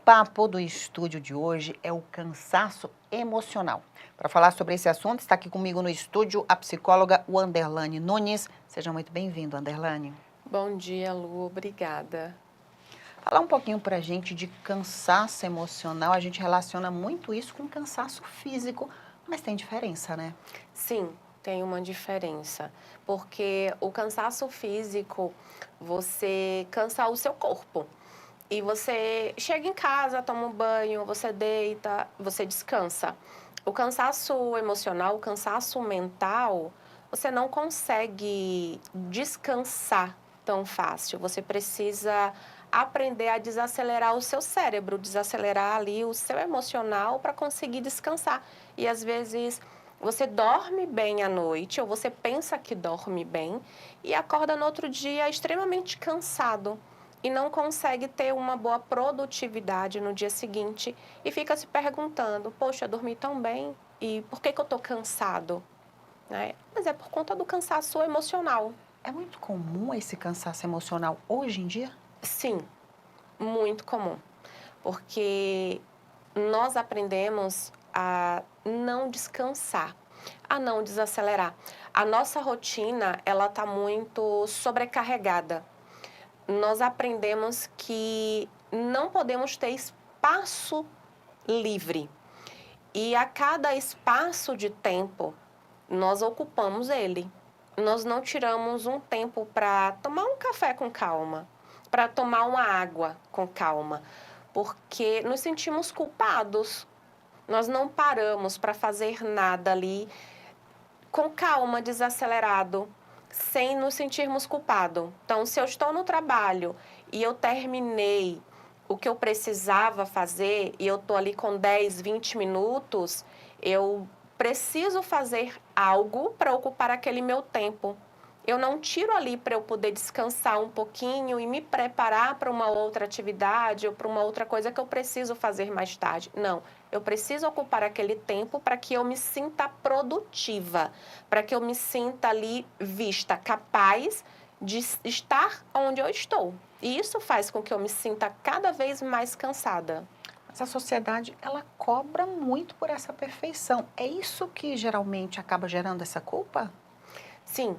papo do estúdio de hoje é o cansaço emocional. Para falar sobre esse assunto, está aqui comigo no estúdio a psicóloga Wanderlane Nunes. Seja muito bem-vindo, Wanderlane. Bom dia, Lu. Obrigada. Falar um pouquinho para a gente de cansaço emocional. A gente relaciona muito isso com cansaço físico, mas tem diferença, né? Sim, tem uma diferença, porque o cansaço físico, você cansa o seu corpo. E você chega em casa, toma um banho, você deita, você descansa. O cansaço emocional, o cansaço mental, você não consegue descansar tão fácil. Você precisa aprender a desacelerar o seu cérebro, desacelerar ali o seu emocional para conseguir descansar. E às vezes você dorme bem à noite, ou você pensa que dorme bem, e acorda no outro dia extremamente cansado e não consegue ter uma boa produtividade no dia seguinte e fica se perguntando, poxa, eu dormi tão bem e por que eu estou cansado? Né? Mas é por conta do cansaço emocional. É muito comum esse cansaço emocional hoje em dia? Sim, muito comum, porque nós aprendemos a não descansar, a não desacelerar. A nossa rotina, ela está muito sobrecarregada. Nós aprendemos que não podemos ter espaço livre. E a cada espaço de tempo, nós ocupamos ele. Nós não tiramos um tempo para tomar um café com calma, para tomar uma água com calma, porque nos sentimos culpados. Nós não paramos para fazer nada ali com calma, desacelerado, sem nos sentirmos culpados. Então, se eu estou no trabalho e eu terminei o que eu precisava fazer e eu estou ali com 10, 20 minutos, eu preciso fazer algo para ocupar aquele meu tempo. Eu não tiro ali para eu poder descansar um pouquinho e me preparar para uma outra atividade ou para uma outra coisa que eu preciso fazer mais tarde. Não, eu preciso ocupar aquele tempo para que eu me sinta produtiva, para que eu me sinta ali vista, capaz de estar onde eu estou. E isso faz com que eu me sinta cada vez mais cansada. Mas a sociedade, ela cobra muito por essa perfeição. É isso que geralmente acaba gerando essa culpa? Sim,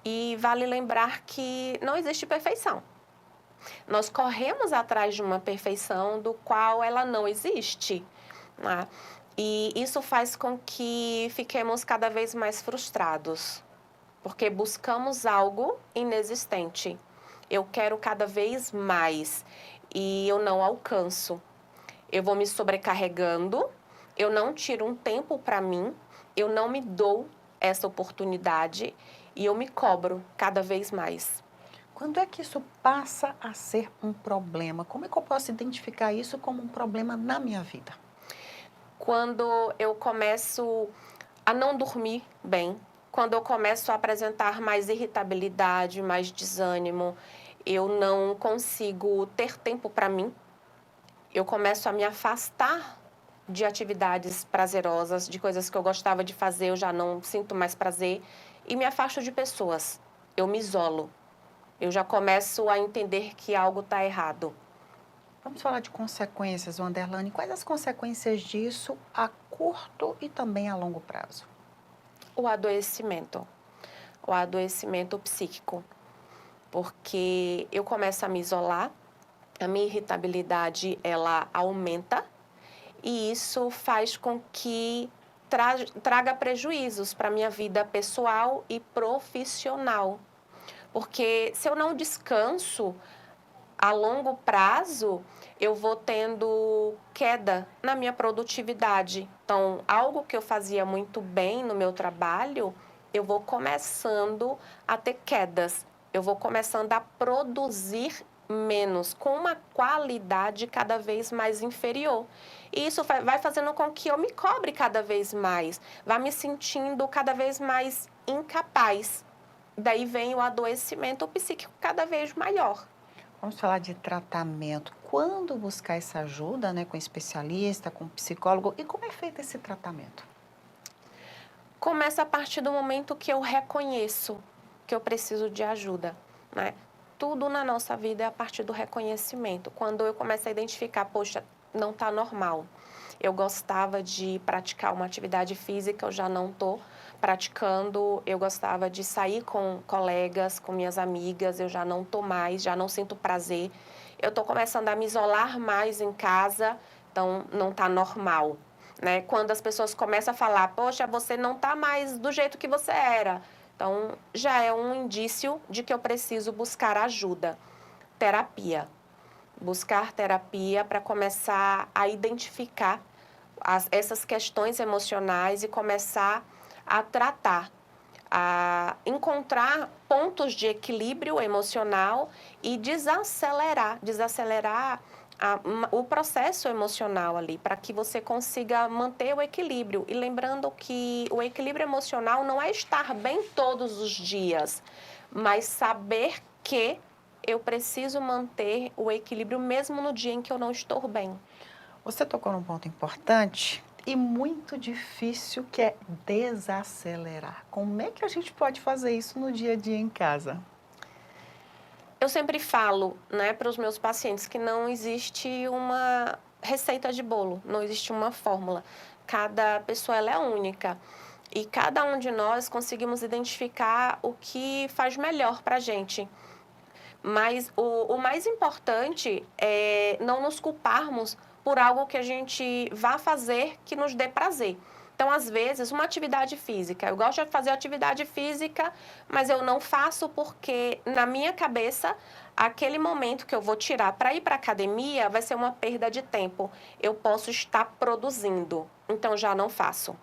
e vale lembrar que não existe perfeição. Nós corremos atrás de uma perfeição do qual ela não existe. Né? E isso faz com que fiquemos cada vez mais frustrados, porque buscamos algo inexistente. Eu quero cada vez mais e eu não alcanço. Eu vou me sobrecarregando, eu não tiro um tempo para mim, eu não me dou essa oportunidade e eu me cobro cada vez mais. Quando é que isso passa a ser um problema? Como é que eu posso identificar isso como um problema na minha vida? Quando eu começo a não dormir bem, quando eu começo a apresentar mais irritabilidade, mais desânimo, eu não consigo ter tempo para mim, eu começo a me afastar de atividades prazerosas, de coisas que eu gostava de fazer, eu já não sinto mais prazer e me afasto de pessoas. Eu me isolo. Eu já começo a entender que algo está errado. Vamos falar de consequências, Wanderlane. Quais as consequências disso a curto e também a longo prazo? O adoecimento psíquico, porque eu começo a me isolar, a minha irritabilidade ela aumenta e isso faz com que traga prejuízos para a minha vida pessoal e profissional. Porque se eu não descanso, a longo prazo, eu vou tendo queda na minha produtividade. Então, algo que eu fazia muito bem no meu trabalho, eu vou começando a ter quedas. Eu vou começando a produzir menos, com uma qualidade cada vez mais inferior. E isso vai fazendo com que eu me cobre cada vez mais, vá me sentindo cada vez mais incapaz. Daí vem o adoecimento psíquico cada vez maior. Vamos falar de tratamento. Quando buscar essa ajuda, né, com especialista, com psicólogo, e como é feito esse tratamento? Começa a partir do momento que eu reconheço que eu preciso de ajuda, né? tudo na nossa vida é a partir do reconhecimento. Quando eu começo a identificar, poxa, não está normal. Eu gostava de praticar uma atividade física, eu já não estou praticando. Eu gostava de sair com colegas, com minhas amigas, eu já não estou mais, já não sinto prazer. Eu estou começando a me isolar mais em casa, então não está normal, né? Quando as pessoas começam a falar, poxa, você não está mais do jeito que você era. Então, já é um indício de que eu preciso buscar ajuda, terapia. Buscar terapia para começar a identificar essas questões emocionais e começar a tratar, a encontrar pontos de equilíbrio emocional e desacelerar o processo emocional ali, para que você consiga manter o equilíbrio. E lembrando que o equilíbrio emocional não é estar bem todos os dias, mas saber que eu preciso manter o equilíbrio mesmo no dia em que eu não estou bem. Você tocou num ponto importante e muito difícil, que é desacelerar. Como é que a gente pode fazer isso no dia a dia em casa? Eu sempre falo, né, para os meus pacientes que não existe uma receita de bolo, não existe uma fórmula. Cada pessoa ela é única e cada um de nós conseguimos identificar o que faz melhor para a gente. Mas o mais importante é não nos culparmos por algo que a gente vá fazer que nos dê prazer. Então, às vezes, uma atividade física. Eu gosto de fazer atividade física, mas eu não faço porque, na minha cabeça, aquele momento que eu vou tirar para ir para a academia vai ser uma perda de tempo. Eu posso estar produzindo, então já não faço.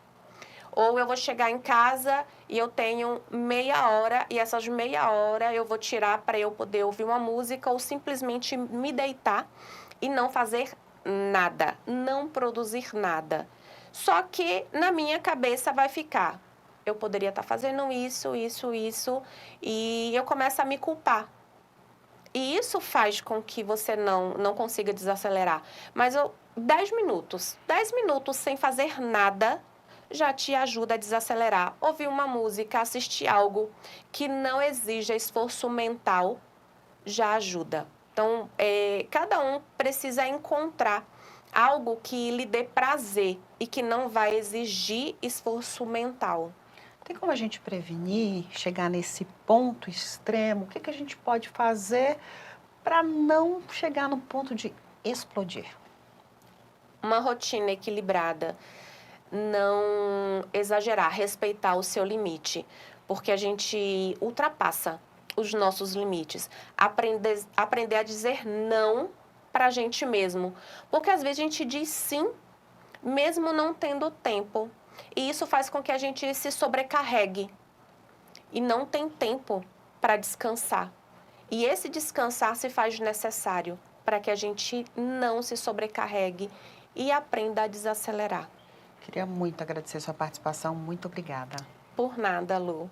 Ou eu vou chegar em casa e eu tenho meia hora e essas meia hora eu vou tirar para eu poder ouvir uma música ou simplesmente me deitar e não fazer nada, não produzir nada. Só que na minha cabeça vai ficar, eu poderia estar fazendo isso, e eu começo a me culpar. E isso faz com que você não consiga desacelerar. Mas 10 minutos sem fazer nada, já te ajuda a desacelerar. Ouvir uma música, assistir algo que não exija esforço mental, já ajuda. Então, cada um precisa encontrar algo que lhe dê prazer e que não vai exigir esforço mental. Tem como a gente prevenir, chegar nesse ponto extremo? O que que a gente pode fazer para não chegar no ponto de explodir? Uma rotina equilibrada, não exagerar, respeitar o seu limite, porque a gente ultrapassa os nossos limites. Aprender a dizer não para a gente mesmo, porque às vezes a gente diz sim, mesmo não tendo tempo, e isso faz com que a gente se sobrecarregue e não tem tempo para descansar. E esse descansar se faz necessário para que a gente não se sobrecarregue e aprenda a desacelerar. Queria muito agradecer sua participação. Muito obrigada. Por nada, Lu.